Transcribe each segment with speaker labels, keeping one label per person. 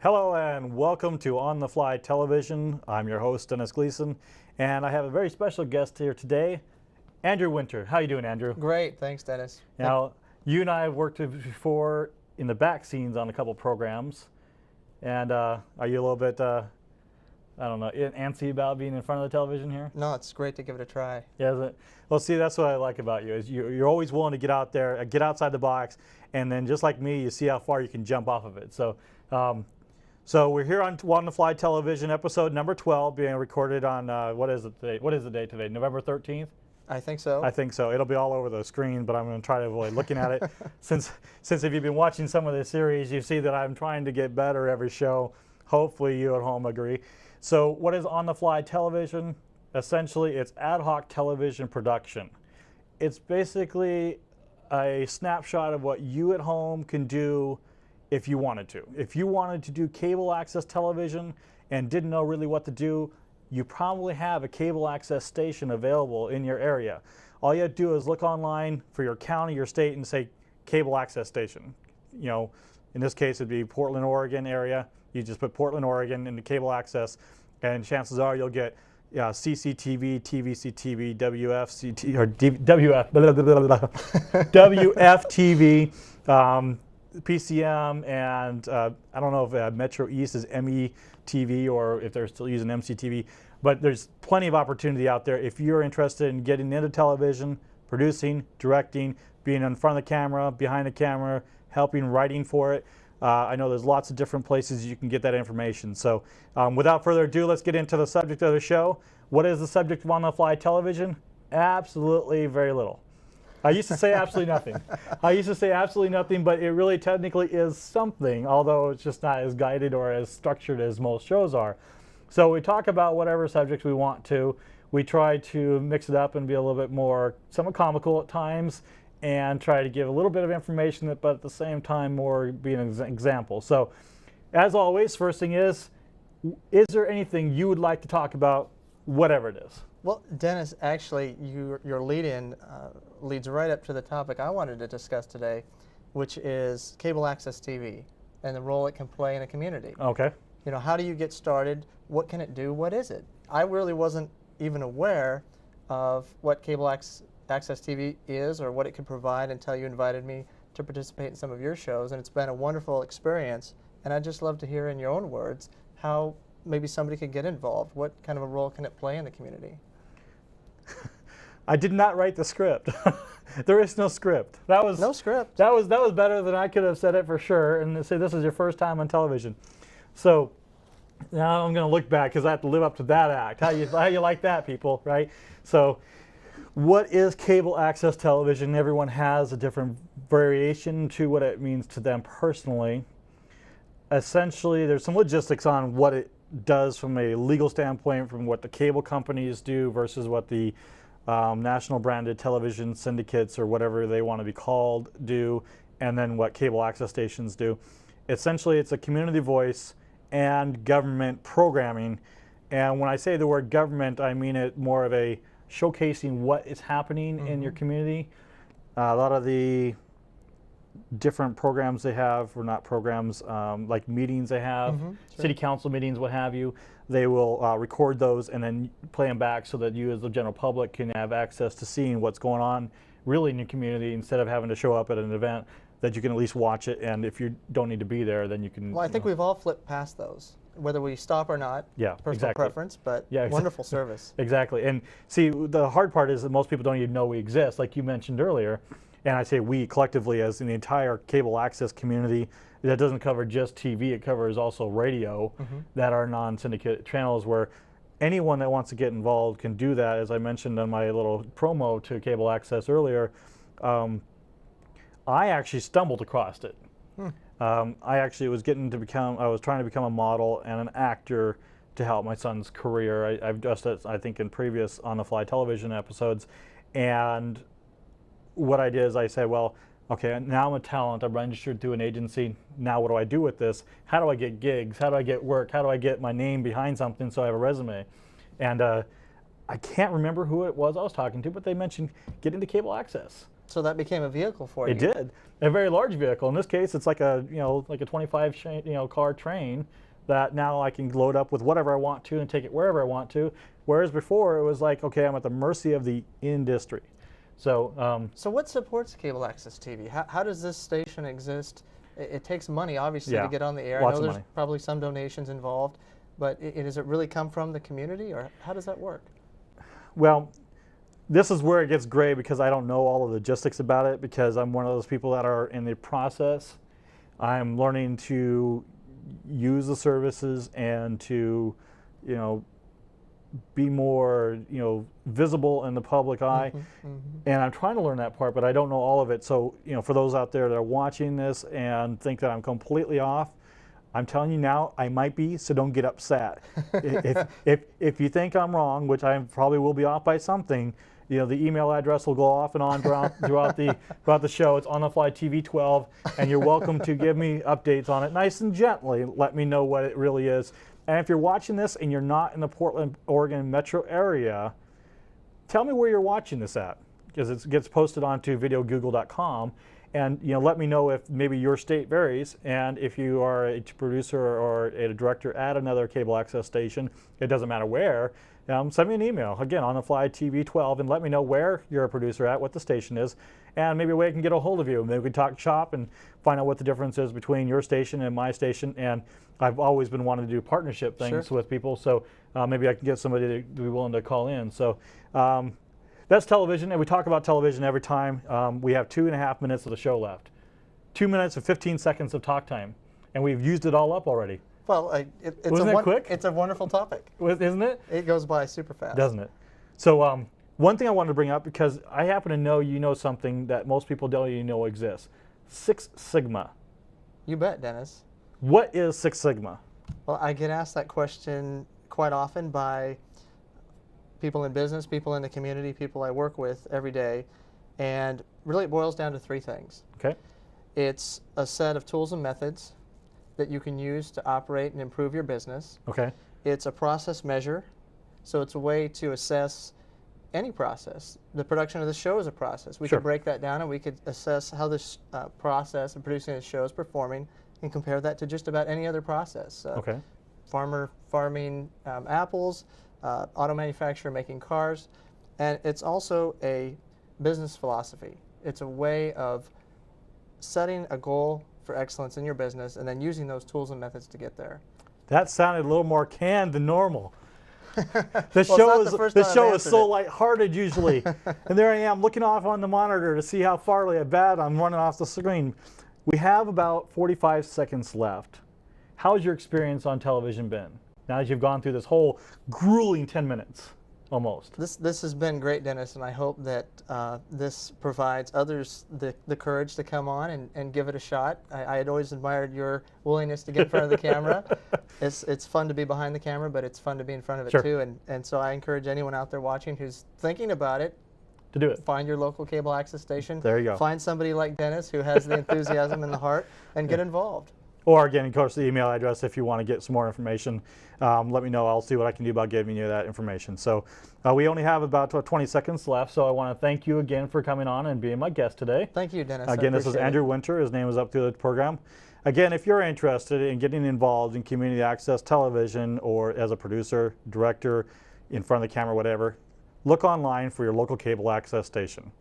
Speaker 1: Hello and welcome to On the Fly Television. I'm your host, Dennis Gleason, and I have a very special guest here today, Andrew Winter. How you doing, Andrew?
Speaker 2: Great, thanks, Dennis.
Speaker 1: Now, you and I have worked before in the back scenes on a couple programs, and are you a little bit, I don't know, antsy about being in front of the television here?
Speaker 2: No, it's great to give it a try.
Speaker 1: Yeah, is it? Well, see, that's what I like about you, is you're always willing to get out there, get outside the box, and then just like me, you see how far you can jump off of it. So we're here on the Fly Television, episode number 12, being recorded on, what is it today? What is the date today? November 13th?
Speaker 2: I think so.
Speaker 1: I think so. It'll be all over the screen, but I'm going to try to avoid looking at it. Since if you've been watching some of the series, you see that I'm trying to get better every show. Hopefully you at home agree. So what is On the Fly Television? Essentially, it's ad hoc television production. It's basically a snapshot of what you at home can do if you wanted to. If you wanted to do cable access television and didn't know really what to do, you probably have a cable access station available in your area. All you have to do is look online for your county, your state, and say cable access station. You know, in this case, it'd be Portland, Oregon area. You just put Portland, Oregon into cable access, and chances are you'll get CCTV, TVCTV, WFCT, or WF, WFTV, PCM, and I don't know if Metro East is METV or if they're still using MCTV, but there's plenty of opportunity out there if you're interested in getting into television, producing, directing, being in front of the camera, behind the camera, helping, writing for it. I know there's lots of different places you can get that information. So without further ado, let's get into the subject of the show. What is the subject of On the Fly Television? Absolutely very little. I used to say absolutely nothing. But it really technically is something, although it's just not as guided or as structured as most shows are. So we talk about whatever subjects we want to. We try to mix it up and be a little bit more somewhat comical at times and try to give a little bit of information, but at the same time more be an example. So as always, first thing is there anything you would like to talk about, whatever it is?
Speaker 2: Well, Dennis, actually, your lead-in leads right up to the topic I wanted to discuss today, which is cable access TV and the role it can play in a community.
Speaker 1: Okay.
Speaker 2: You know, how do you get started? What can it do? What is it? I really wasn't even aware of what cable access TV is or what it could provide until you invited me to participate in some of your shows, and it's been a wonderful experience. And I'd just love to hear in your own words how maybe somebody could get involved. What kind of a role can it play in the community?
Speaker 1: I did not write the script. There is no script.
Speaker 2: No script.
Speaker 1: That was better than I could have said it for sure. And say this is your first time on television. So now I'm going to look back because I have to live up to that act. How you like that, people, right? So what is cable access television? Everyone has a different variation to what it means to them personally. Essentially, there's some logistics on what it does from a legal standpoint, from what the cable companies do versus what the national branded television syndicates or whatever they want to be called do, and then what cable access stations do. Essentially, it's a community voice and government programming. And when I say the word government, I mean it more of a showcasing what is happening in your community. A lot of the different programs they have, or not programs, like meetings they have,
Speaker 2: Sure.
Speaker 1: city council meetings, what have you, they will record those and then play them back so that you as the general public can have access to seeing what's going on really in your community instead of having to show up at an event, that you can at least watch it, and if you don't need to be there, then you can.
Speaker 2: Well, I think we've all flipped past those, whether we stop or not.
Speaker 1: Yeah,
Speaker 2: personal
Speaker 1: exactly.
Speaker 2: preference, but
Speaker 1: Yeah,
Speaker 2: wonderful service.
Speaker 1: Exactly. And see, the hard part is that most people don't even know we exist, like you mentioned earlier. And I say we collectively as in the entire cable access community. That doesn't cover just TV, it covers also radio that are non-syndicate channels where anyone that wants to get involved can do that. As I mentioned on my little promo to cable access earlier, I actually stumbled across it. I actually was I was trying to become a model and an actor to help my son's career. I've addressed it, I think, in previous On the Fly television episodes. And what I did is I said, well, okay, now I'm a talent, I'm registered through an agency, now what do I do with this? How do I get gigs? How do I get work? How do I get my name behind something so I have a resume? And I can't remember who it was I was talking to, but they mentioned getting to cable access.
Speaker 2: So that became a vehicle for you.
Speaker 1: It did. A very large vehicle. In this case, it's like a, like a 25 car train that now I can load up with whatever I want to and take it wherever I want to. Whereas before it was like, okay, I'm at the mercy of the industry. So,
Speaker 2: so what supports cable access TV? How does this station exist? It takes money, obviously, to get on the air.
Speaker 1: Lots
Speaker 2: I know
Speaker 1: of
Speaker 2: there's
Speaker 1: money.
Speaker 2: probably some donations involved, but does it really come from the community, or how does that work?
Speaker 1: well, this is where it gets gray because I don't know all the logistics about it because I'm one of those people that are in the process. I'm learning to use the services and to, be more, visible in the public eye. And I'm trying to learn that part, but I don't know all of it. So, for those out there that are watching this and think that I'm completely off, I'm telling you now, I might be, so don't get upset. if you think I'm wrong, which I probably will be off by something, the email address will go off and on throughout the show. It's On the Fly TV 12, and you're welcome to give me updates on it nice and gently. Let me know what it really is. And if you're watching this and you're not in the Portland, Oregon metro area, tell me where you're watching this at, because it gets posted onto videogoogle.com. And let me know if maybe your state varies, and if you are a producer or a director at another cable access station, it doesn't matter where, send me an email, again, On the Fly TV 12, and let me know where you're a producer at, what the station is, and maybe a way I can get a hold of you. Maybe we can talk shop and find out what the difference is between your station and my station. And I've always been wanting to do partnership things with people, so maybe I can get somebody to be willing to call in. So. That's television, and we talk about television every time. We have 2.5 minutes of the show left. 2 minutes and 15 seconds of talk time, and we've used it all up already.
Speaker 2: Well,
Speaker 1: Wasn't it quick?
Speaker 2: It's a wonderful topic.
Speaker 1: Isn't it?
Speaker 2: It goes by super fast.
Speaker 1: Doesn't it? So one thing I wanted to bring up, because I happen to know you know something that most people don't even know exists. Six Sigma.
Speaker 2: You bet, Dennis.
Speaker 1: What is Six Sigma?
Speaker 2: Well, I get asked that question quite often by people in business, people in the community, people I work with every day, and really it boils down to three things.
Speaker 1: Okay.
Speaker 2: It's a set of tools and methods that you can use to operate and improve your business.
Speaker 1: Okay.
Speaker 2: It's a process measure, so it's a way to assess any process. The production of the show is a process. We could break that down and we could assess how this process of producing the show is performing and compare that to just about any other process.
Speaker 1: Okay.
Speaker 2: Farmer farming apples, auto manufacturer making cars, and it's also a business philosophy. It's a way of setting a goal for excellence in your business and then using those tools and methods to get there.
Speaker 1: That sounded a little more canned than normal. The show is so lighthearted usually, and there I am looking off on the monitor to see how far bad I'm running off the screen. We have about 45 seconds left. How's your experience on television been? Now that you've gone through this whole grueling 10 minutes, almost.
Speaker 2: This has been great, Dennis, and I hope that this provides others the courage to come on and give it a shot. I had always admired your willingness to get in front of the camera. It's fun to be behind the camera, but it's fun to be in front of it too. And so I encourage anyone out there watching who's thinking about it,
Speaker 1: to do it.
Speaker 2: Find your local cable access station.
Speaker 1: There you go.
Speaker 2: Find somebody like Dennis who has the enthusiasm and the heart, and get involved.
Speaker 1: Or again, of course, the email address if you want to get some more information. Let me know. I'll see what I can do about giving you that information. So we only have about 20 seconds left, so I want to thank you again for coming on and being my guest today.
Speaker 2: Thank you, Dennis.
Speaker 1: Again, this is Andrew Winter. His name is up through the program. Again, if you're interested in getting involved in community access television or as a producer, director, in front of the camera, whatever, look online for your local cable access station.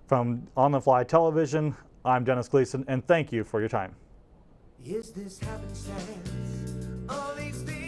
Speaker 1: From On the Fly Television, I'm Dennis Gleason, and thank you for your time.
Speaker 3: Is this happenstance? All these things